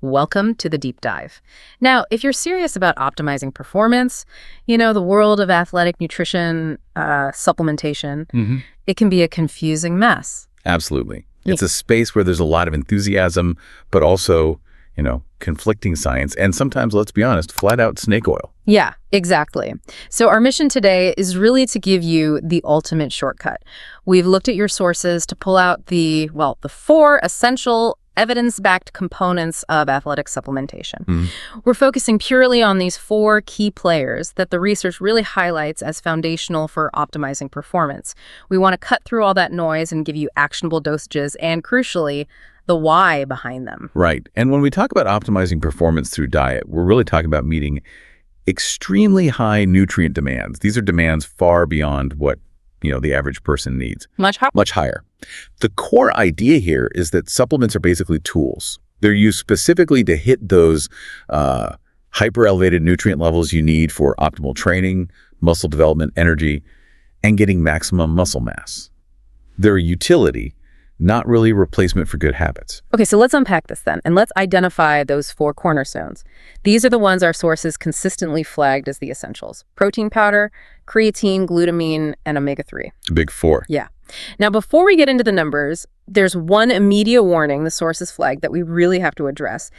Welcome to the deep dive. Now, if you're serious about optimizing performance, the world of athletic nutrition, supplementation, it can be a confusing mess. Absolutely. It's a space where there's a lot of enthusiasm, but also, conflicting science, and sometimes, let's be honest, flat out snake oil. Yeah, exactly. So our mission today is really to give you the ultimate shortcut. We've looked at your sources to pull out the 4 essential evidence-backed components of athletic supplementation. We're focusing purely on these 4 key players that the research really highlights as foundational for optimizing performance. We want to cut through all that noise and give you actionable dosages and, crucially, the why behind them. Right. And when we talk about optimizing performance through diet, we're really talking about meeting extremely high nutrient demands. These are demands far beyond what the average person needs. Much higher. The core idea here is that supplements are basically tools. They're used specifically to hit those hyper-elevated nutrient levels you need for optimal training, muscle development, energy, and getting maximum muscle mass. They're a utility, not really a replacement for good habits. Okay, so let's unpack this then, and let's identify those 4 cornerstones. These are the ones our sources consistently flagged as the essentials: protein powder, creatine, glutamine, and omega-3. Big 4. Yeah. Now, before we get into the numbers, there's one immediate warning the sources flagged that we really have to address.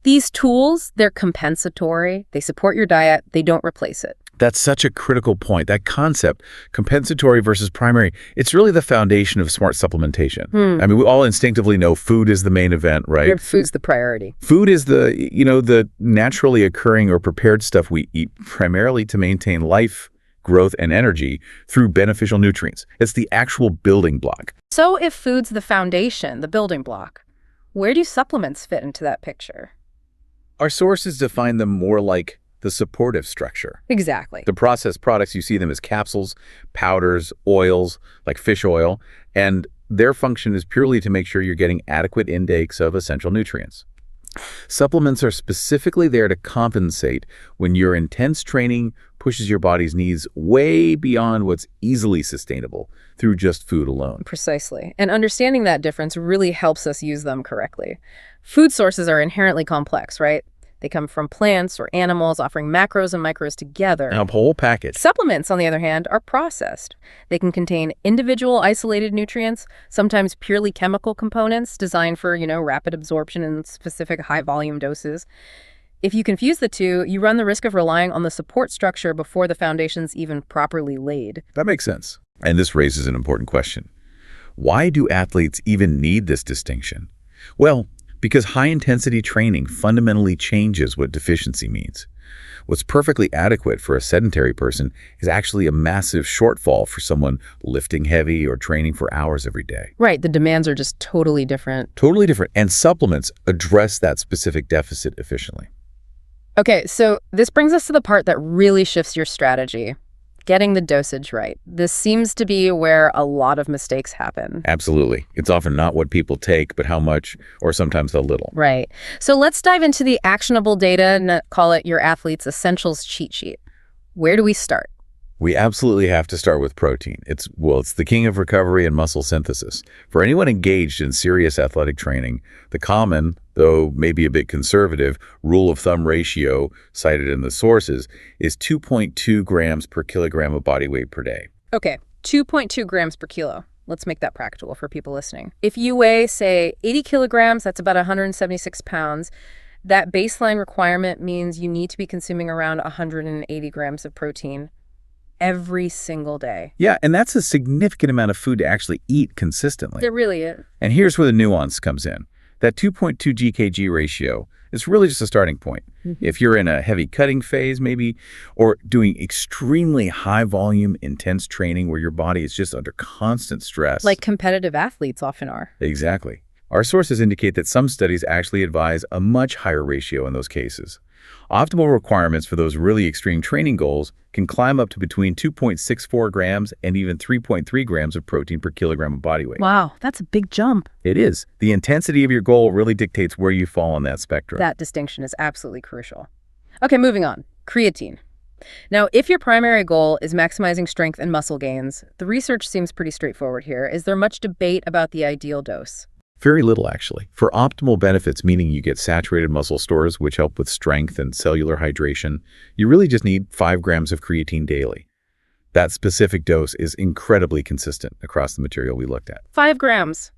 These tools, they're compensatory, they support your diet, they don't replace it. That's such a critical point. That concept, compensatory versus primary, it's really the foundation of smart supplementation. I mean, we all instinctively know food is the main event, right? Food's the priority. Food is the naturally occurring or prepared stuff we eat primarily to maintain life, growth, and energy through beneficial nutrients. It's the actual building block. So if food's the foundation, the building block, where do supplements fit into that picture? Our sources define them more like the supportive structure. Exactly. The processed products, you see them as capsules, powders, oils, like fish oil, and their function is purely to make sure you're getting adequate intakes of essential nutrients. Supplements are specifically there to compensate when your intense training pushes your body's needs way beyond what's easily sustainable through just food alone. Precisely. And understanding that difference really helps us use them correctly. Food sources are inherently complex, right? They come from plants or animals, offering macros and micros together. A whole package. Supplements, on the other hand, are processed. They can contain individual isolated nutrients, sometimes purely chemical components designed for, rapid absorption in specific high-volume doses. If you confuse the two, you run the risk of relying on the support structure before the foundation's even properly laid. That makes sense. And this raises an important question. Why do athletes even need this distinction? Well, because high-intensity training fundamentally changes what deficiency means. What's perfectly adequate for a sedentary person is actually a massive shortfall for someone lifting heavy or training for hours every day. Right, the demands are just totally different. Totally different, and supplements address that specific deficit efficiently. Okay, so this brings us to the part that really shifts your strategy. Getting the dosage right. This seems to be where a lot of mistakes happen. Absolutely. It's often not what people take, but how much, or sometimes how little. Right. So let's dive into the actionable data and call it your athlete's essentials cheat sheet. Where do we start? We absolutely have to start with protein. It's the king of recovery and muscle synthesis. For anyone engaged in serious athletic training, the common, though maybe a bit conservative, rule of thumb ratio cited in the sources is 2.2 grams per kilogram of body weight per day. Okay, 2.2 grams per kilo. Let's make that practical for people listening. If you weigh, say, 80 kilograms, that's about 176 pounds. That baseline requirement means you need to be consuming around 180 grams of protein every single day. Yeah, and that's a significant amount of food to actually eat consistently. It really is. And here's where the nuance comes in. That 2.2 GKG ratio is really just a starting point. If you're in a heavy cutting phase maybe, or doing extremely high volume, intense training where your body is just under constant stress. Like competitive athletes often are. Exactly. Our sources indicate that some studies actually advise a much higher ratio in those cases. Optimal requirements for those really extreme training goals can climb up to between 2.64 grams and even 3.3 grams of protein per kilogram of body weight. Wow, that's a big jump. It is. The intensity of your goal really dictates where you fall on that spectrum. That distinction is absolutely crucial. Okay, moving on. Creatine. Now, if your primary goal is maximizing strength and muscle gains, the research seems pretty straightforward here. Is there much debate about the ideal dose? Very little, actually. For optimal benefits, meaning you get saturated muscle stores, which help with strength and cellular hydration, you really just need 5 grams of creatine daily. That specific dose is incredibly consistent across the material we looked at. 5 grams.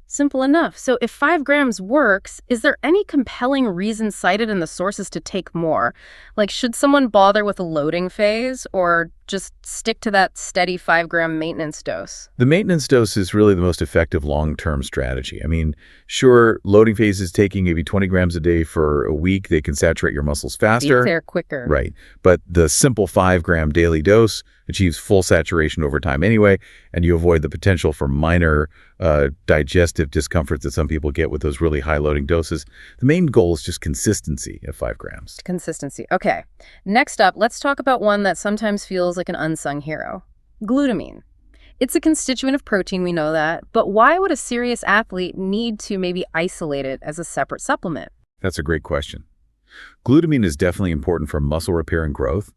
Simple enough. So if 5 grams works, is there any compelling reason cited in the sources to take more? Like, should someone bother with a loading phase or just stick to that steady 5-gram maintenance dose? The maintenance dose is really the most effective long-term strategy. I mean, sure, loading phases taking maybe 20 grams a day for a week, they can saturate your muscles faster. Be there quicker. Right. But the simple 5-gram daily dose achieves full saturation over time anyway, and you avoid the potential for minor digestive discomforts that some people get with those really high-loading doses. The main goal is just consistency at 5 grams. Consistency. Okay. Next up, let's talk about one that sometimes feels like an unsung hero. Glutamine. It's a constituent of protein, we know that, but why would a serious athlete need to maybe isolate it as a separate supplement? That's a great question. Glutamine is definitely important for muscle repair and growth,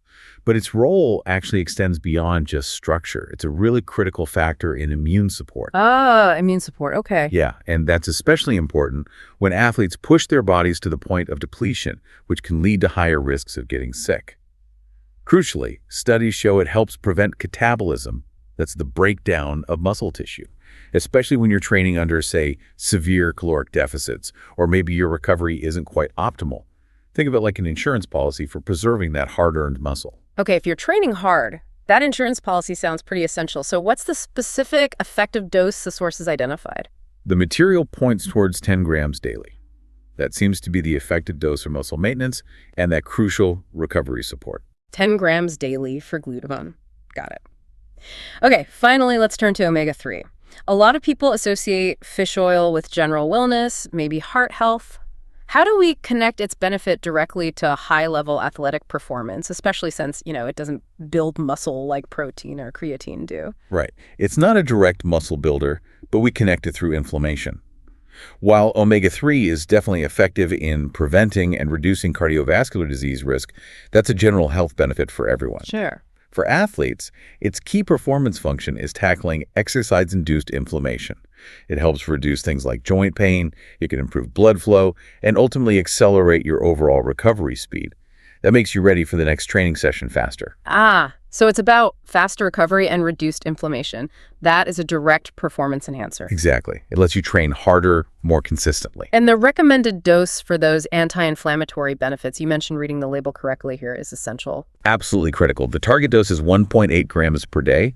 but its role actually extends beyond just structure. It's a really critical factor in immune support. Immune support. Okay. Yeah, and that's especially important when athletes push their bodies to the point of depletion, which can lead to higher risks of getting sick. Crucially, studies show it helps prevent catabolism, that's the breakdown of muscle tissue, especially when you're training under, say, severe caloric deficits, or maybe your recovery isn't quite optimal. Think of it like an insurance policy for preserving that hard-earned muscle. Okay, if you're training hard, that insurance policy sounds pretty essential. So what's the specific effective dose the sources identified? The material points towards 10 grams daily. That seems to be the effective dose for muscle maintenance and that crucial recovery support. 10 grams daily for glutamine. Got it. Okay, finally, let's turn to omega-3. A lot of people associate fish oil with general wellness, maybe heart health. How do we connect its benefit directly to high-level athletic performance, especially since, it doesn't build muscle like protein or creatine do? Right. It's not a direct muscle builder, but we connect it through inflammation. While omega-3 is definitely effective in preventing and reducing cardiovascular disease risk, that's a general health benefit for everyone. Sure. For athletes, its key performance function is tackling exercise-induced inflammation. It helps reduce things like joint pain, it can improve blood flow, and ultimately accelerate your overall recovery speed. That makes you ready for the next training session faster. So it's about faster recovery and reduced inflammation. That is a direct performance enhancer. Exactly. It lets you train harder, more consistently. And the recommended dose for those anti-inflammatory benefits, you mentioned reading the label correctly here, is essential. Absolutely critical. The target dose is 1.8 grams per day,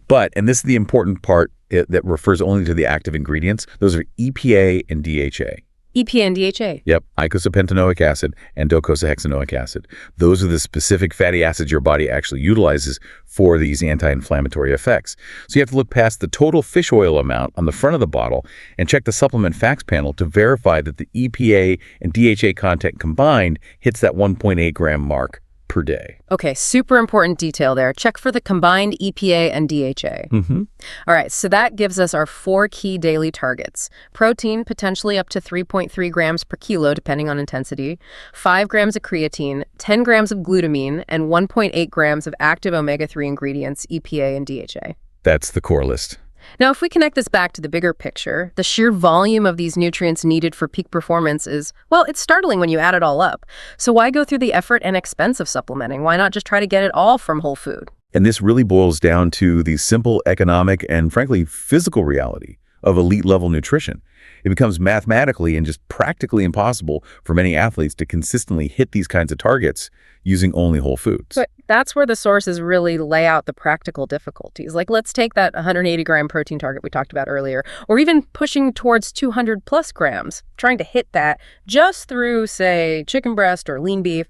but, and this is the important part that refers only to the active ingredients, those are EPA and DHA. EPA and DHA. Yep, eicosapentaenoic acid and docosahexaenoic acid. Those are the specific fatty acids your body actually utilizes for these anti-inflammatory effects. So you have to look past the total fish oil amount on the front of the bottle and check the supplement facts panel to verify that the EPA and DHA content combined hits that 1.8 gram mark per day. Okay, super important detail there. Check for the combined EPA and DHA. All right, so that gives us our 4 key daily targets. Protein, potentially up to 3.3 grams per kilo, depending on intensity, 5 grams of creatine, 10 grams of glutamine, and 1.8 grams of active omega-3 ingredients, EPA and DHA. That's the core list. Now, if we connect this back to the bigger picture, the sheer volume of these nutrients needed for peak performance is, well, it's startling when you add it all up. So why go through the effort and expense of supplementing? Why not just try to get it all from whole food? And this really boils down to the simple economic and, frankly, physical reality of elite-level nutrition. It becomes mathematically and just practically impossible for many athletes to consistently hit these kinds of targets using only whole foods. But that's where the sources really lay out the practical difficulties. Like, let's take that 180-gram protein target we talked about earlier, or even pushing towards 200-plus grams, trying to hit that just through, say, chicken breast or lean beef.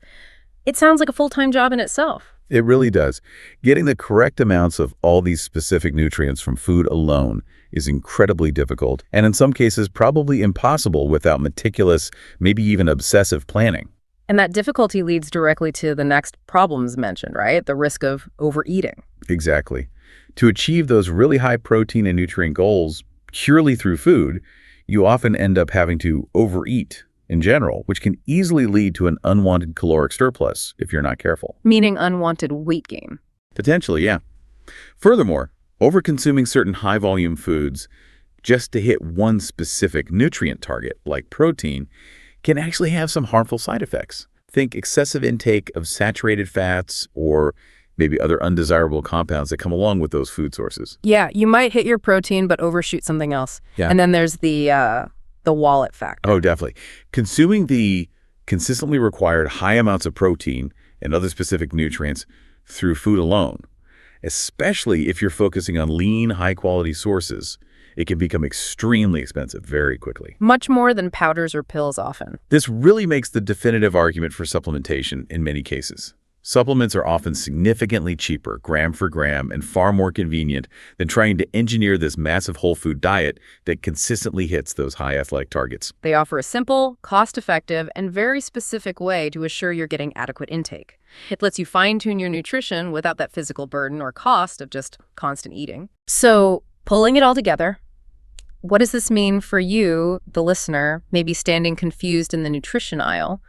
It sounds like a full-time job in itself. It really does. Getting the correct amounts of all these specific nutrients from food alone is incredibly difficult, and in some cases probably impossible without meticulous, maybe even obsessive planning. And that difficulty leads directly to the next problems mentioned, right? The risk of overeating. Exactly. To achieve those really high protein and nutrient goals purely through food, you often end up having to overeat in general, which can easily lead to an unwanted caloric surplus if you're not careful. Meaning unwanted weight gain. Potentially, yeah. Furthermore, overconsuming certain high-volume foods just to hit one specific nutrient target, like protein, can actually have some harmful side effects. Think excessive intake of saturated fats or maybe other undesirable compounds that come along with those food sources. Yeah, you might hit your protein but overshoot something else. Yeah. And then there's the wallet factor. Oh, definitely. Consuming the consistently required high amounts of protein and other specific nutrients through food alone, especially if you're focusing on lean, high-quality sources, it can become extremely expensive very quickly. Much more than powders or pills often. This really makes the definitive argument for supplementation in many cases. Supplements are often significantly cheaper, gram for gram, and far more convenient than trying to engineer this massive whole food diet that consistently hits those high athletic targets. They offer a simple, cost-effective, and very specific way to assure you're getting adequate intake. It lets you fine-tune your nutrition without that physical burden or cost of just constant eating. So, pulling it all together, what does this mean for you, the listener, maybe standing confused in the nutrition aisle?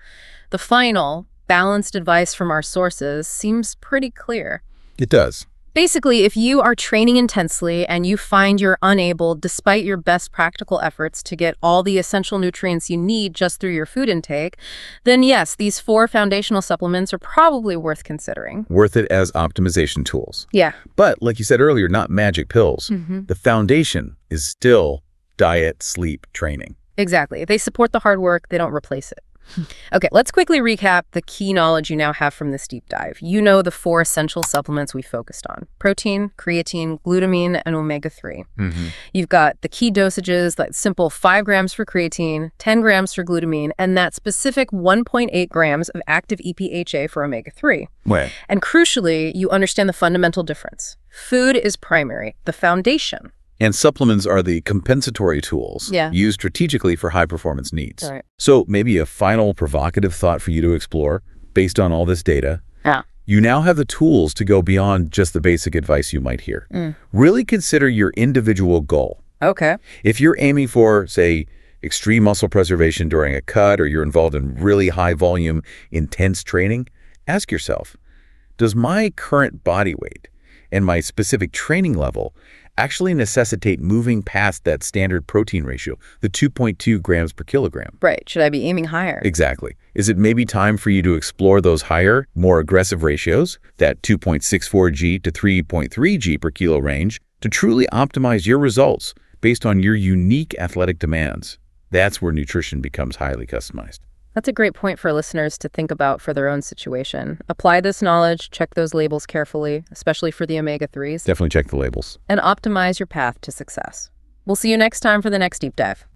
The final, balanced advice from our sources seems pretty clear. It does. Basically, if you are training intensely and you find you're unable, despite your best practical efforts, to get all the essential nutrients you need just through your food intake, then yes, these 4 foundational supplements are probably worth considering. Worth it as optimization tools. Yeah. But, like you said earlier, not magic pills. The foundation is still diet, sleep, training. Exactly. They support the hard work. They don't replace it. Okay, let's quickly recap the key knowledge you now have from this deep dive. You know the 4 essential supplements we focused on: protein, creatine, glutamine, and omega-3. You've got the key dosages, like simple 5 grams for creatine, 10 grams for glutamine, and that specific 1.8 grams of active EPHA for omega-3. Right. And crucially, you understand the fundamental difference. Food is primary, the foundation. And supplements are the compensatory tools Yeah. used strategically for high-performance needs. Right. So maybe a final provocative thought for you to explore based on all this data. Yeah. You now have the tools to go beyond just the basic advice you might hear. Really consider your individual goal. Okay. If you're aiming for, say, extreme muscle preservation during a cut, or you're involved in really high-volume, intense training, ask yourself, does my current body weight and my specific training level actually necessitate moving past that standard protein ratio, the 2.2 grams per kilogram? Right. Should I be aiming higher? Exactly. Is it maybe time for you to explore those higher, more aggressive ratios, that 2.64 G to 3.3 G per kilo range, to truly optimize your results based on your unique athletic demands? That's where nutrition becomes highly customized. That's a great point for listeners to think about for their own situation. Apply this knowledge, check those labels carefully, especially for the omega-3s, Definitely check the labels. and optimize your path to success. We'll see you next time for the next deep dive.